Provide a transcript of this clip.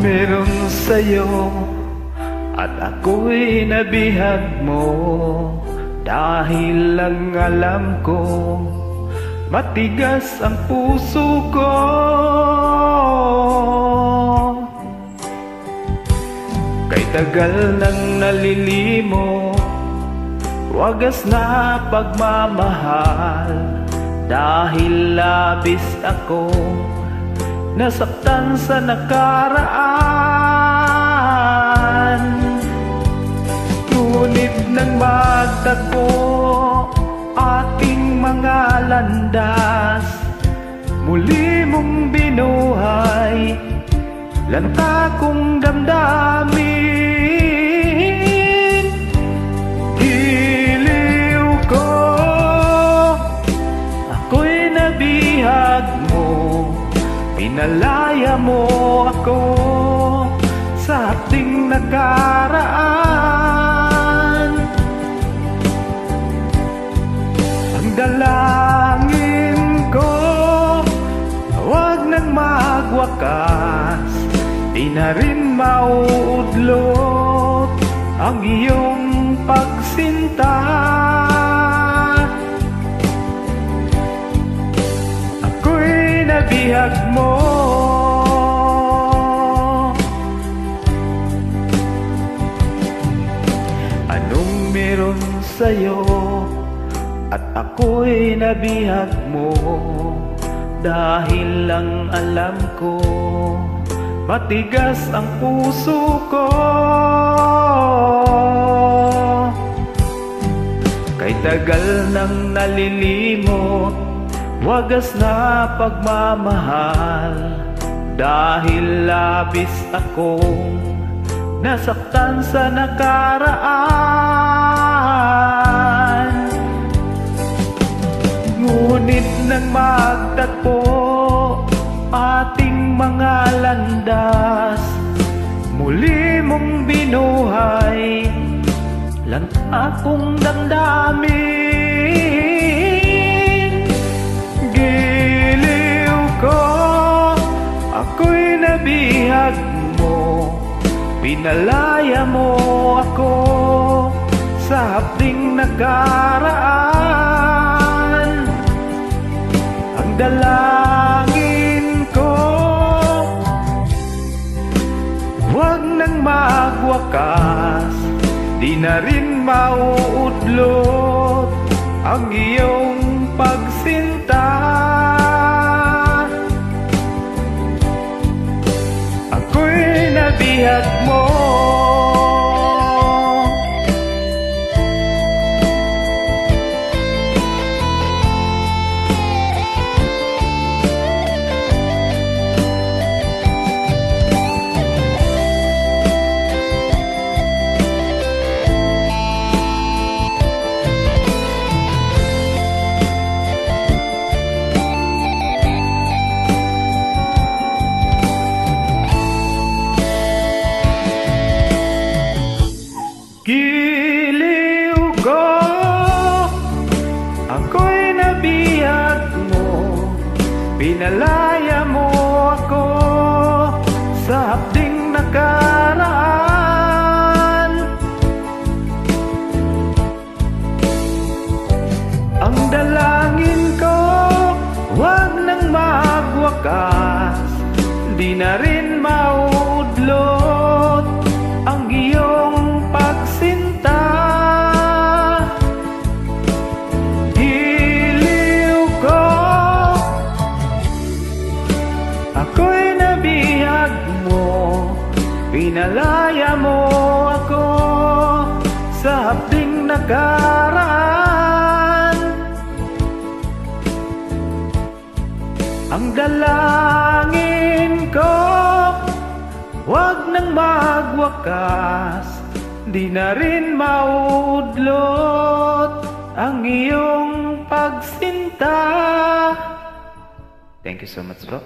meron sa'yo at ako'y nabihag mo, dahil lang alam ko matigas ang puso ko. Kay tagal nang nalilimo, wagas na pagmamahal, dahil labis akong nasaktan sa nakaraan. Ngunit nang magtagpo ating mga landas, muli mong binuhay lanta kong damdamin. Giliw ko, ako'y nabihag mo, pinalaya mo ako sa ating nakaraan. Ang dalangin ko, huwag nang magwakas, di na rin mauudlot ang iyong pagsinta. Ako'y nabihag mo, anong meron sa'yo at ako'y nabihag mo, dahil lang alam ko matigas ang puso ko. Kay tagal nang nalilimot, wagas na pagmamahal, dahil labis akong nasaktan sa nakaraan. Ngunit nang magtagpo ating mga landas, muli mong binuhay lang akong damdamin. Giliw ko, ako'y nabihag mo, pinalaya mo ako sa hapding nakaraan. Ang dalangin ko, huwag nang magwakas, di na rin mauudlot ang iyong pagsinta. Ako'y nabihag mo, giliw ko, ako'y nabihag mo, pinalaya mo ako sa hapding nakaraan. Ang dalangin ko, huwag nang magwakas, di na rin mauudlot ang iyong pagsinta. Giliw ko, ako'y nabihag mo, pinalaya mo ako sa hapding nakaraan. Ang dalangin ko, huwag nang magwakas, di na rin mauudlot ang iyong pagsinta. Thank you so much, bro.